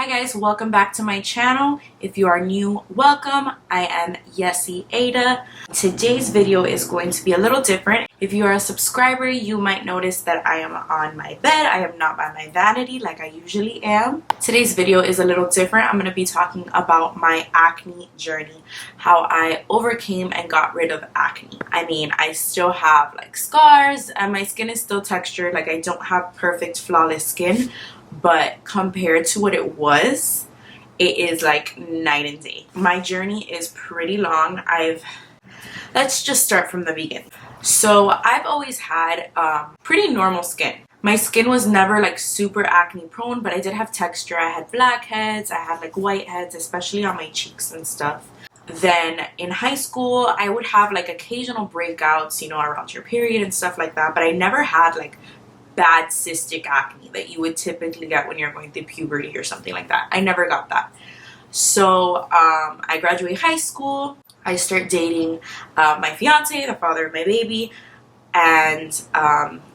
Hi guys, welcome back to my channel. If you are new, welcome. I am Yessie Ada. Today's video is going to be a little different. If you are a subscriber, you might notice that I am on my bed. I am not by my vanity like I usually am. Today's video is a little different. I'm going to be talking about my acne journey, how I overcame and got rid of acne. I mean, I still have like scars and my skin is still textured. Like I don't have perfect flawless skin, but compared to what it was, it is like night and day. My journey is pretty long. Let's just start from the beginning. So I've always had pretty normal skin. My skin was never like super acne prone, but I did have texture. I had blackheads, I had like whiteheads, especially on my cheeks and stuff. Then in high school, I would have like occasional breakouts, you know, around your period and stuff like that, but I never had like bad cystic acne that you would typically get when you're going through puberty or something like that. I never got that. So I graduate high school. I start dating my fiance, the father of my baby, and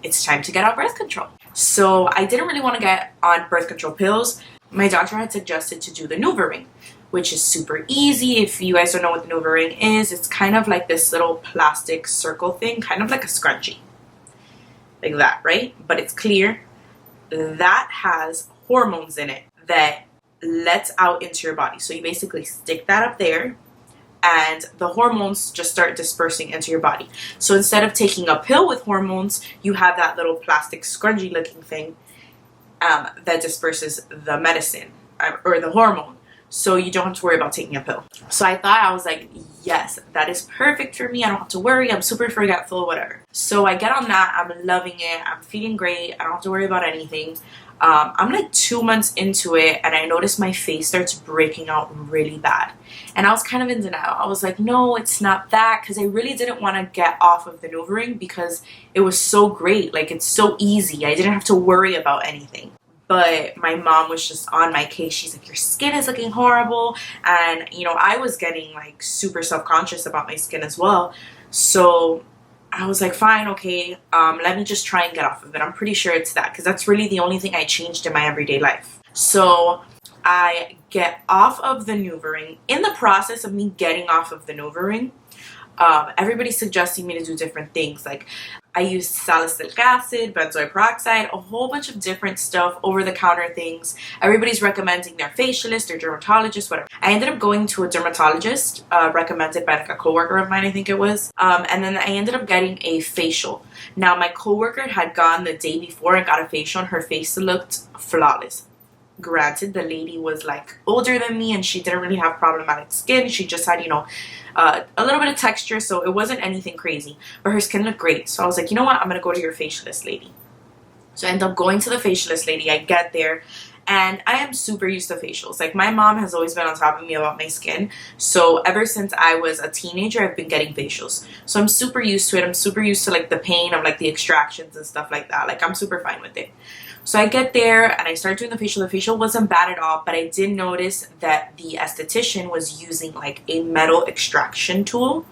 it's time to get on birth control. So I didn't really want to get on birth control pills. My doctor had suggested to do the NuvaRing, which is super easy. If you guys don't know what the NuvaRing is, it's kind of like this little plastic circle thing, kind of like a scrunchie. Like that, right? But it's clear. That has hormones in it that lets out into your body. So you basically stick that up there and the hormones just start dispersing into your body. So instead of taking a pill with hormones, you have that little plastic scrunchie looking thing that disperses the medicine or the hormone. So you don't have to worry about taking a pill. So I was like, yes, that is perfect for me. I don't have to worry. I'm super forgetful, whatever. So I get on that. I'm loving it. I'm feeling great. I don't have to worry about anything. I'm like 2 months into it and I noticed my face starts breaking out really bad. And I was kind of in denial. I was like, no, it's not that, because I really didn't want to get off of the NuvaRing because it was so great. Like, it's so easy. I didn't have to worry about anything. But my mom was just on my case. She's like, your skin is looking horrible. And, you know, I was getting like super self-conscious about my skin as well. So I was like, fine, okay, let me just try and get off of it. I'm pretty sure it's that, because that's really the only thing I changed in my everyday life. So I get off of the NuvaRing. In the process of me getting off of the NuvaRing, everybody's suggesting me to do different things. Like, I used salicylic acid, benzoyl peroxide, a whole bunch of different stuff, over-the-counter things. Everybody's recommending their facialist or dermatologist, whatever. I ended up going to a dermatologist, recommended by like a coworker of mine, I think it was. And then I ended up getting a facial. Now, my coworker had gone the day before and got a facial, and her face looked flawless. Granted, the lady was like older than me and she didn't really have problematic skin. She just had, you know, a little bit of texture, so it wasn't anything crazy, but her skin looked great. So I was like, you know what, I'm gonna go to your facialist lady. So I end up going to the facialist lady. I get there and I am super used to facials. Like, my mom has always been on top of me about my skin, so ever since I was a teenager, I've been getting facials. So I'm super used to it. I'm super used to like the pain of like the extractions and stuff like that. Like, I'm super fine with it. So I get there and I start doing the facial. The facial wasn't bad at all, but I did notice that the esthetician was using like a metal extraction tool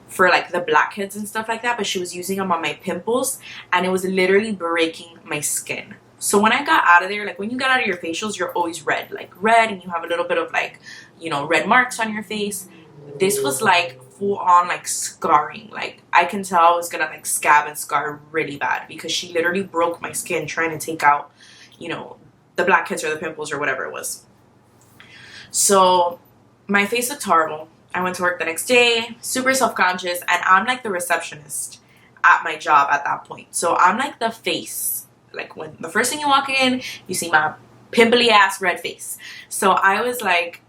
for like the blackheads and stuff like that, but she was using them on my pimples and it was literally breaking my skin. So when I got out of there, like when you get out of your facials, you're always red, and you have a little bit of like, you know, red marks on your face. This was like full on like scarring. Like, I can tell I was gonna like scab and scar really bad because she literally broke my skin trying to take out, you know, the blackheads or the pimples or whatever it was. So my face looked horrible. I went to work the next day, super self-conscious, and I'm like the receptionist at my job at that point. So I'm like the face. Like, when the first thing you walk in, you see my pimply ass red face. So I was like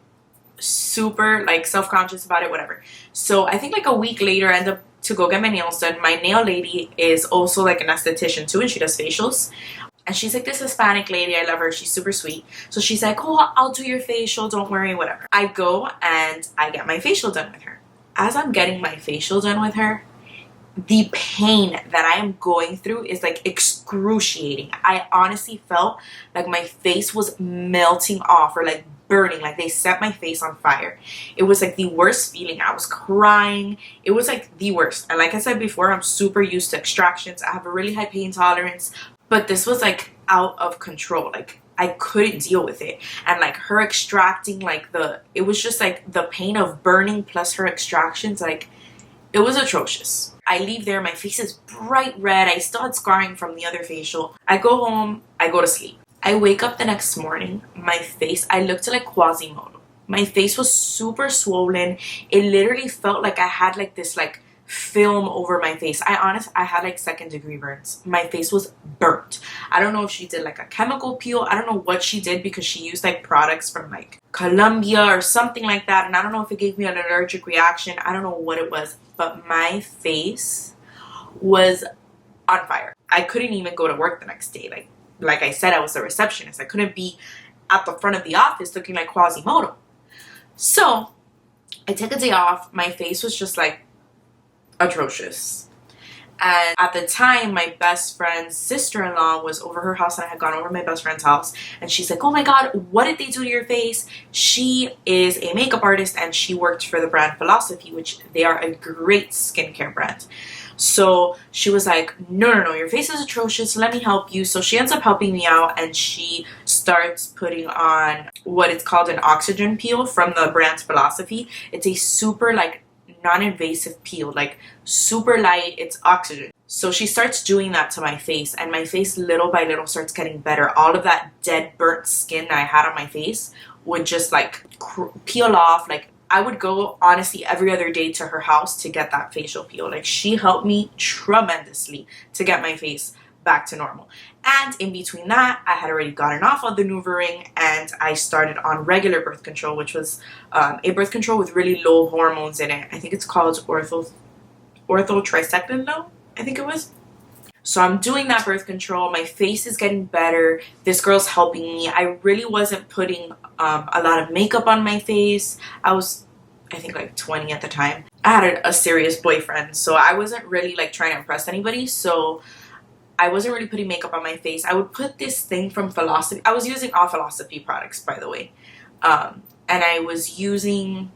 super like self-conscious about it, whatever. So I think like a week later, I end up to go get my nails done. My nail lady is also like an esthetician too, and she does facials. And she's like this Hispanic lady. I love her. She's super sweet. So she's like, oh, I'll do your facial. Don't worry, whatever. I go and I get my facial done with her. As I'm getting my facial done with her, the pain that I am going through is like excruciating. I honestly felt like my face was melting off or like burning, like they set my face on fire. It was like the worst feeling. I was crying. It was like the worst. And like I said before, I'm super used to extractions. I have a really high pain tolerance, but this was like out of control. Like, I couldn't deal with it. And like her extracting, like it was just like the pain of burning plus her extractions, like it was atrocious. I leave there, my face is bright red. I still had scarring from the other facial. I go home, I go to sleep. I wake up the next morning, my face, I looked like Quasimodo. My face was super swollen. It literally felt like I had like this like film over my face. I had like second-degree burns. My face was burnt. I don't know if she did like a chemical peel. I don't know what she did because she used like products from like Colombia or something like that, and I don't know if it gave me an allergic reaction. I don't know what it was, but my face was on fire. I couldn't even go to work the next day. Like I said, I was a receptionist. I couldn't be at the front of the office looking like Quasimodo. So I took a day off. My face was just like atrocious. And at the time, my best friend's sister-in-law was over her house, and I had gone over to my best friend's house, and she's like, oh my god, what did they do to your face? She is a makeup artist, and she worked for the brand Philosophy, which they are a great skincare brand. So she was like, no, your face is atrocious, let me help you. So she ends up helping me out, and she starts putting on what it's called an oxygen peel from the brand Philosophy. It's a super like non-invasive peel, like super light, it's oxygen. So she starts doing that to my face, and my face little by little starts getting better. All of that dead burnt skin that I had on my face would just like peel off. Like I would go honestly every other day to her house to get that facial peel. Like she helped me tremendously to get my face back to normal. And in between that, I had already gotten off of the NuvaRing, and I started on regular birth control, which was a birth control with really low hormones in it. I think it's called orthotricycline, I think it was. So I'm doing that birth control. My face is getting better. This girl's helping me. I really wasn't putting a lot of makeup on my face. I was, I think, like 20 at the time. I had a serious boyfriend, so I wasn't really like trying to impress anybody. So I wasn't really putting makeup on my face. I would put this thing from Philosophy. I was using all Philosophy products, by the way. And I was using,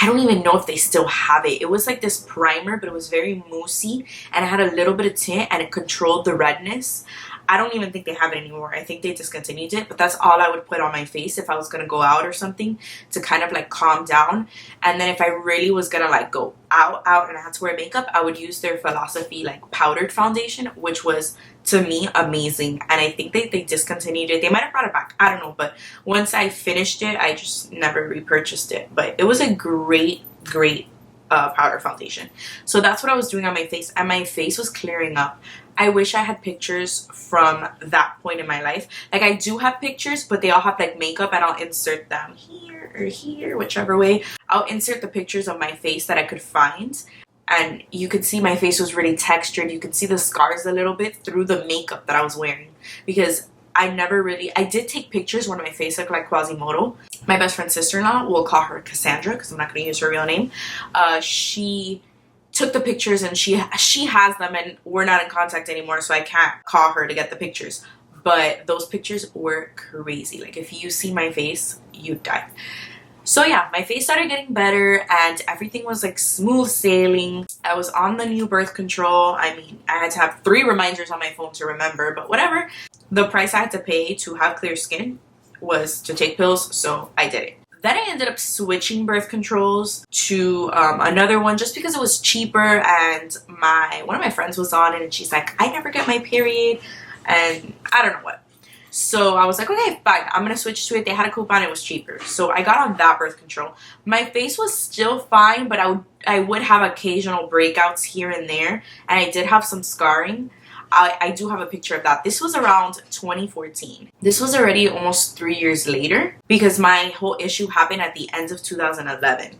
I don't even know if they still have it. It was like this primer, but it was very moussey, and it had a little bit of tint, and it controlled the redness. I don't even think they have it anymore. I think they discontinued it, but that's all I would put on my face if I was gonna go out or something to kind of like calm down. And then if I really was gonna like go out and I had to wear makeup, I would use their Philosophy like powdered foundation, which was to me amazing. And I think they discontinued it. They might have brought it back, I don't know, but once I finished it, I just never repurchased it. But it was a great powder foundation. So that's what I was doing on my face, and my face was clearing up. I wish I had pictures from that point in my life. Like I do have pictures, but they all have like makeup, and I'll insert them here or here, whichever way. I'll insert the pictures of my face that I could find, and you could see my face was really textured. You could see the scars a little bit through the makeup that I was wearing, because I did take pictures when my face looked like Quasimodo. My best friend's sister-in-law, we'll call her Cassandra because I'm not going to use her real name. She took the pictures, and she has them, and we're not in contact anymore, so I can't call her to get the pictures. But those pictures were crazy. Like if you see my face, you'd die. So yeah, my face started getting better, and everything was like smooth sailing. I was on the new birth control. I mean, I had to have 3 reminders on my phone to remember, but whatever. The price I had to pay to have clear skin was to take pills, so I did it. Then I ended up switching birth controls to another one just because it was cheaper, and one of my friends was on it, and she's like, I never get my period, and I don't know what. So I was like, okay, fine, I'm gonna switch to it. They had a coupon, it was cheaper. So I got on that birth control. My face was still fine, but I would have occasional breakouts here and there, and I did have some scarring. I do have a picture of that. This was around 2014. This was already almost 3 years later, because my whole issue happened at the end of 2011.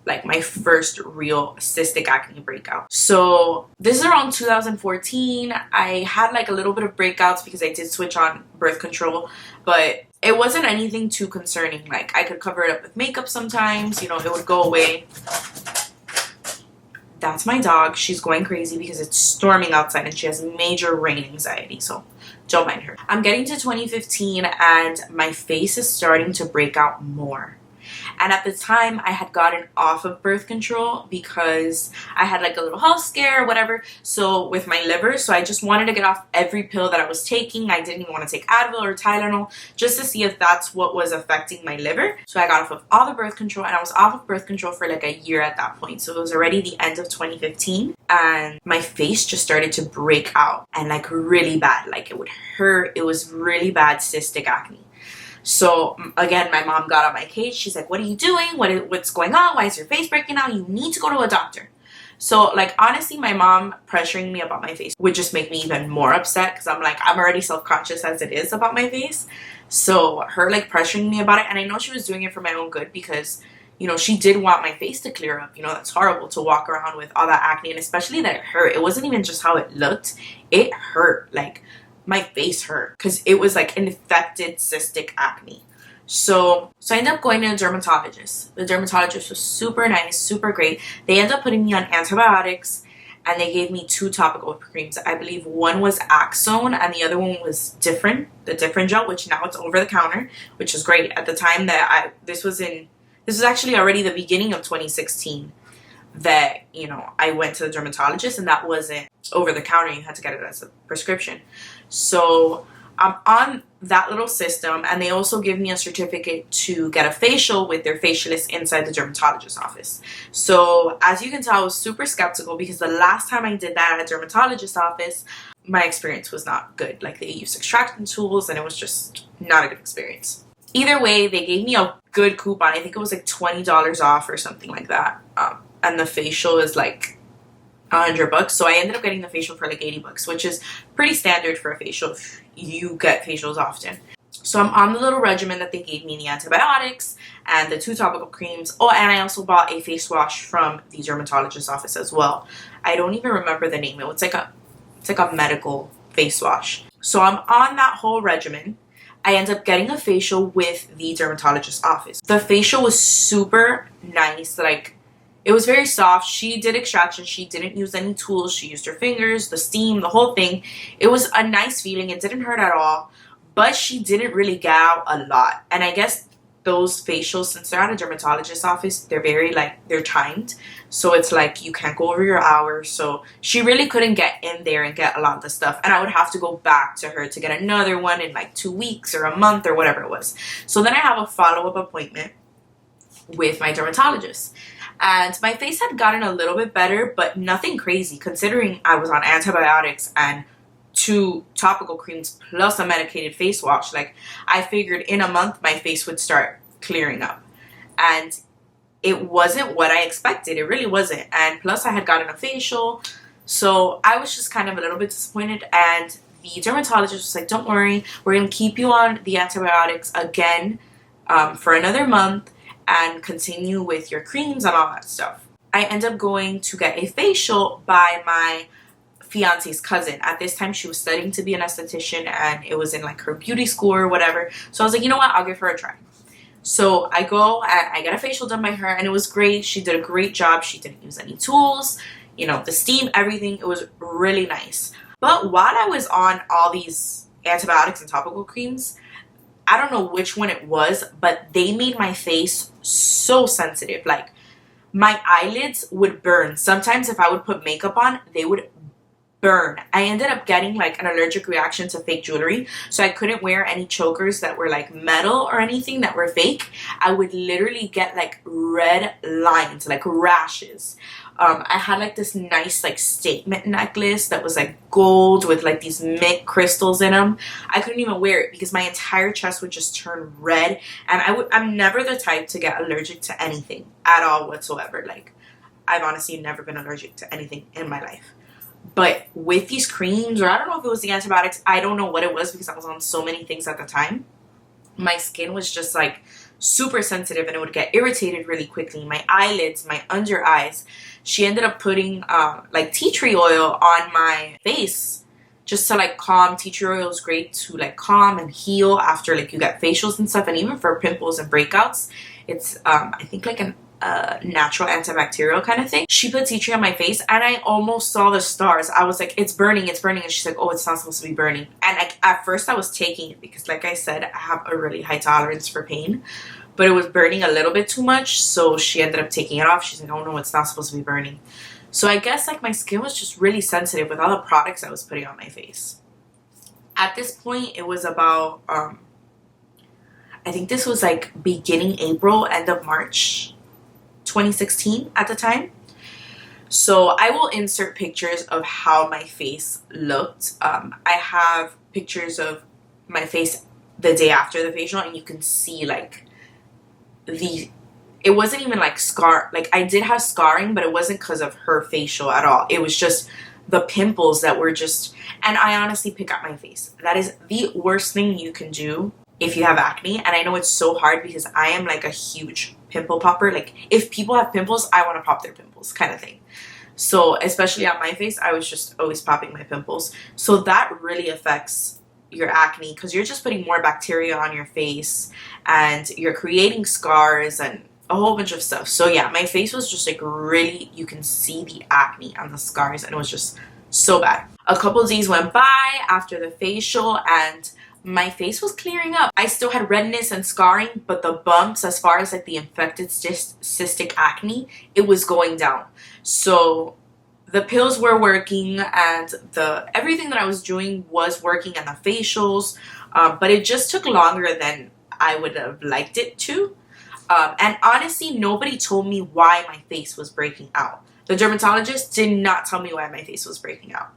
Like my first real cystic acne breakout. So this is around 2014. I had like a little bit of breakouts because I did switch on birth control, but it wasn't anything too concerning. Like I could cover it up with makeup sometimes, you know, it would go away. That's my dog. She's going crazy because it's storming outside and she has major rain anxiety, so don't mind her. I'm getting to 2015 and my face is starting to break out more. And at the time I had gotten off of birth control because I had like a little health scare or whatever, so with my liver, so I just wanted to get off every pill that I was taking. I didn't even want to take Advil or Tylenol just to see if that's what was affecting my liver. So I got off of all the birth control, and I was off of birth control for like a year at that point. So it was already the end of 2015, and my face just started to break out, and like really bad, like it would hurt. It was really bad cystic acne. So again, my mom got on my case. She's like, what are you doing? What's going on? Why is your face breaking out? You need to go to a doctor. So like, honestly, my mom pressuring me about my face would just make me even more upset, because I'm like, I'm already self-conscious as it is about my face. So her like pressuring me about it, and I know she was doing it for my own good, because you know, she did want my face to clear up. You know, that's horrible to walk around with all that acne, and especially that it hurt. It wasn't even just how it looked. It hurt. Like, my face hurt because it was like infected cystic acne. So I ended up going to a dermatologist. The dermatologist was super nice, super great. They ended up putting me on antibiotics, and they gave me 2 topical creams. I believe one was Axone and the other one was the different gel, which now it's over the counter, which is great. At the time that this was actually already the beginning of 2016 that, you know, I went to the dermatologist, and that wasn't over the counter. You had to get it as a prescription. So I'm on that little system, and they also give me a certificate to get a facial with their facialist inside the dermatologist's office. So as you can tell, I was super skeptical, because the last time I did that at a dermatologist's office, my experience was not good. Like, they used extraction tools, and it was just not a good experience. Either way, they gave me a good coupon. I think it was like $20 off or something like that. And the facial is like $100. So I ended up getting the facial for like $80, which is pretty standard for a facial if you get facials often. So I'm on the little regimen that they gave me, the antibiotics and the 2 topical creams. Oh, and I also bought a face wash from the dermatologist's office as well. I don't even remember the name. It's like a medical face wash. So I'm on that whole regimen. I ended up getting a facial with the dermatologist's office. The facial was super nice. Like, it was very soft. She did extraction. She didn't use any tools. She used her fingers, the steam, the whole thing. It was a nice feeling. It didn't hurt at all, but she didn't really get out a lot. And I guess those facials, since they're at a dermatologist's office, they're timed. So it's like you can't go over your hours. So she really couldn't get in there and get a lot of the stuff. And I would have to go back to her to get another one in like 2 weeks or a month or whatever it was. So then I have a follow-up appointment with my dermatologist. And my face had gotten a little bit better, but nothing crazy, considering I was on antibiotics and 2 topical creams plus a medicated face wash. Like, I figured in a month my face would start clearing up, and it wasn't what I expected. It really wasn't. And plus I had gotten a facial, so I was just kind of a little bit disappointed. And the dermatologist was like, don't worry, we're going to keep you on the antibiotics again for another month and continue with your creams and all that stuff. I ended up going to get a facial by my fiance's cousin. At this time, she was studying to be an esthetician, and it was in like her beauty school or whatever. So I was like, you know what, I'll give her a try. So I go and I get a facial done by her, and it was great. She did a great job. She didn't use any tools, you know, the steam, everything. It was really nice. But while I was on all these antibiotics and topical creams, I don't know which one it was, but they made my face so sensitive. Like, my eyelids would burn. Sometimes if I would put makeup on, they would burn. I ended up getting like an allergic reaction to fake jewelry, so I couldn't wear any chokers that were like metal or anything that were fake. I would literally get like red lines, like rashes. I had like this nice like statement necklace that was like gold with like these mint crystals in them. I couldn't even wear it because my entire chest would just turn red, and I'm never the type to get allergic to anything at all whatsoever. Like, I've honestly never been allergic to anything in my life. But with these creams, or I don't know if it was the antibiotics, I don't know what it was because I was on so many things at the time, my skin was just like super sensitive, and it would get irritated really quickly. My eyelids, my under eyes. She ended up putting like tea tree oil on my face just to like calm. Tea tree oil is great to like calm and heal after like you get facials and stuff, and even for pimples and breakouts. It's I think like an natural antibacterial kind of thing. She put tea tree on my face, and I almost saw the stars. I was like, it's burning, it's burning. And she's like, oh, it's not supposed to be burning. And at first I was taking it because, like I said, I have a really high tolerance for pain. but it was burning a little bit too much, so she ended up taking it off. She's like, oh no, it's not supposed to be burning. So I guess like my skin was just really sensitive with all the products I was putting on my face. At this point, it was about I think this was like beginning April, end of March 2016 at the time. So I will insert pictures of how my face looked. I have pictures of my face the day after the facial, and you can see like it wasn't even like scar, like I did have scarring, but it wasn't because of her facial at all. It was just the pimples that were just, and I honestly pick at my face. That is the worst thing you can do if you have acne. And I know it's so hard because I am like a huge pimple popper. Like if people have pimples, I want to pop their pimples kind of thing. So especially on my face, I was just always popping my pimples. So that really affects your acne because you're just putting more bacteria on your face and you're creating scars and a whole bunch of stuff. So yeah, my face was just like really, you can see the acne and the scars, and it was just so bad. A couple of days went by after the facial and my face was clearing up. I still had redness and scarring, but the bumps, as far as like the infected cystic acne, it was going down. So the pills were working and everything that I was doing was working, and the facials, but it just took longer than I would have liked it to. And honestly, nobody told me why my face was breaking out. The dermatologist did not tell me why my face was breaking out.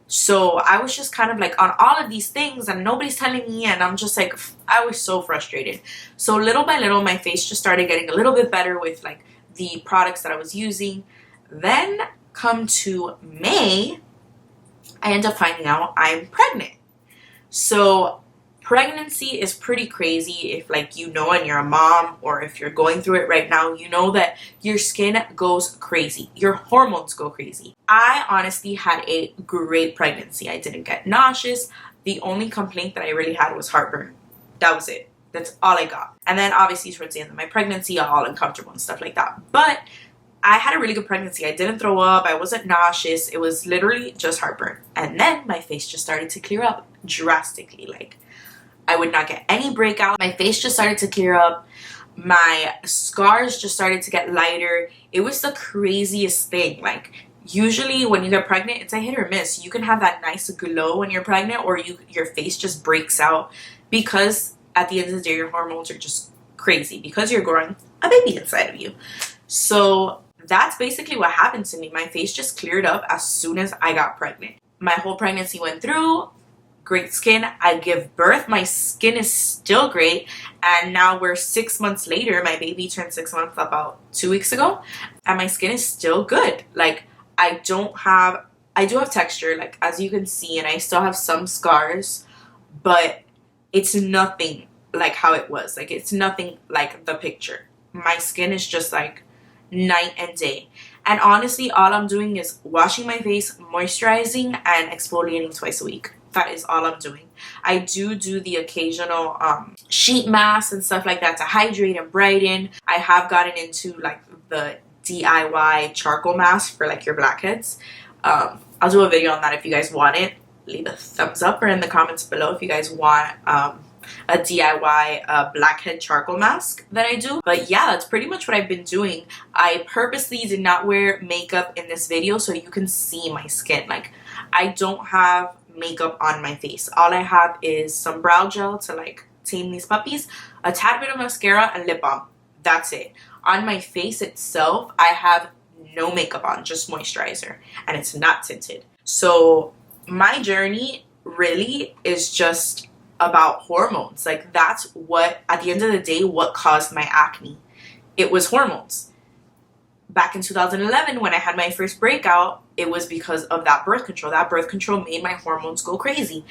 So I was just kind of like on all of these things and nobody's telling me, and I'm just like, I was so frustrated. So little by little, my face just started getting a little bit better with like the products that I was using. Then come to May, I end up finding out I'm pregnant. So pregnancy is pretty crazy if like you know and you're a mom, or if you're going through it right now, you know that your skin goes crazy, your hormones go crazy. I honestly had a great pregnancy. I didn't get nauseous. The only complaint that I really had was heartburn. That was it. That's all I got. And then obviously towards the end of my pregnancy, all uncomfortable and stuff like that. But I had a really good pregnancy. I didn't throw up. I wasn't nauseous. It was literally just heartburn. And then my face just started to clear up drastically. Like I would not get any breakout. My face just started to clear up. My scars just started to get lighter. It was the craziest thing. Like usually when you get pregnant, it's a hit or miss. You can have that nice glow when you're pregnant, or your face just breaks out because at the end of the day, your hormones are just crazy because you're growing a baby inside of you. So that's basically what happened to me. My face just cleared up as soon as I got pregnant. My whole pregnancy went through. Great skin. I give birth. My skin is still great. And now we're 6 months later. My baby turned 6 months about 2 weeks ago. And my skin is still good. Like I do have texture, like as you can see, and I still have some scars, but it's nothing like how it was. Like it's nothing like the picture. My skin is just like night and day. And honestly, all I'm doing is washing my face, moisturizing, and exfoliating twice a week. That is all I'm doing. I do the occasional sheet masks and stuff like that to hydrate and brighten. I have gotten into like the DIY charcoal mask for like your blackheads. I'll do a video on that if you guys want it. Leave a thumbs up or in the comments below if you guys want a DIY blackhead charcoal mask that I do. But yeah, that's pretty much what I've been doing. I purposely did not wear makeup in this video so you can see my skin. Like I don't have makeup on my face. All I have is some brow gel to like tame these puppies, a tad bit of mascara, and lip balm. That's it. On my face itself, I have no makeup on, just moisturizer, and it's not tinted. So my journey really is just about hormones. Like that's what, at the end of the day, what caused my acne. It was hormones. Back in 2011, when I had my first breakout, it was because of that birth control. That birth control made my hormones go crazy.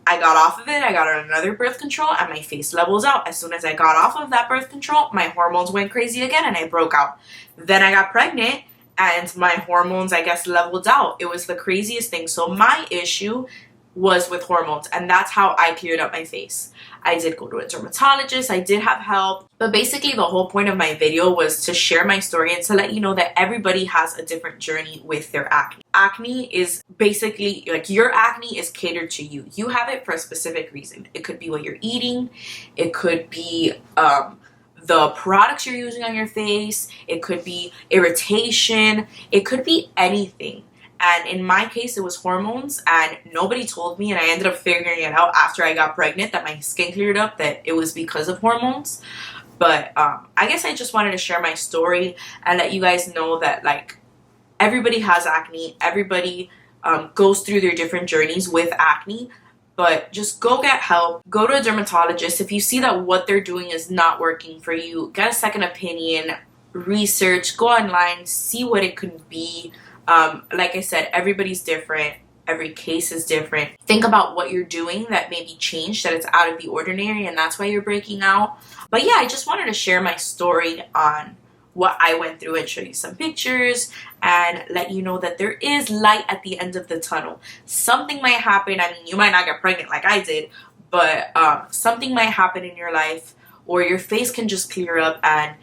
I got off of it, I got on another birth control, and my face levels out. As soon as I got off of that birth control, my hormones went crazy again and I broke out. Then I got pregnant and my hormones, I guess, leveled out. It was the craziest thing. So my issue was with hormones, and that's how I cleared up my face. I did go to a dermatologist, I did have help, but basically the whole point of my video was to share my story and to let you know that everybody has a different journey with their acne. Acne is basically, like, your acne is catered to you. You have it for a specific reason. It could be what you're eating, it could be the products you're using on your face, it could be irritation, it could be anything. And in my case, it was hormones, and nobody told me, and I ended up figuring it out after I got pregnant that my skin cleared up, that it was because of hormones. But I guess I just wanted to share my story and let you guys know that, like, everybody has acne. Everybody goes through their different journeys with acne. But just go get help. Go to a dermatologist. If you see that what they're doing is not working for you, get a second opinion, research, go online, see what it could be. Like I said, everybody's different. Every case is different. Think about what you're doing that maybe changed, that it's out of the ordinary, and that's why you're breaking out. But yeah, I just wanted to share my story on what I went through and show you some pictures and let you know that there is light at the end of the tunnel. Something might happen. I mean, you might not get pregnant like I did, but something might happen in your life, or your face can just clear up and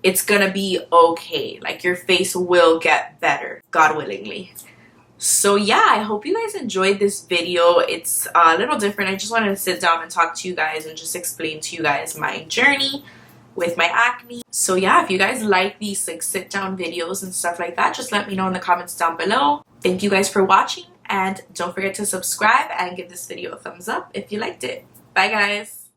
it's gonna be okay. Like, your face will get better, God willingly. So yeah, I hope you guys enjoyed this video. It's a little different. I just wanted to sit down and talk to you guys and just explain to you guys my journey with my acne. So yeah, if you guys like these like sit down videos and stuff like that, just let me know in the comments down below. Thank you guys for watching, and don't forget to subscribe and give this video a thumbs up if you liked it. Bye guys.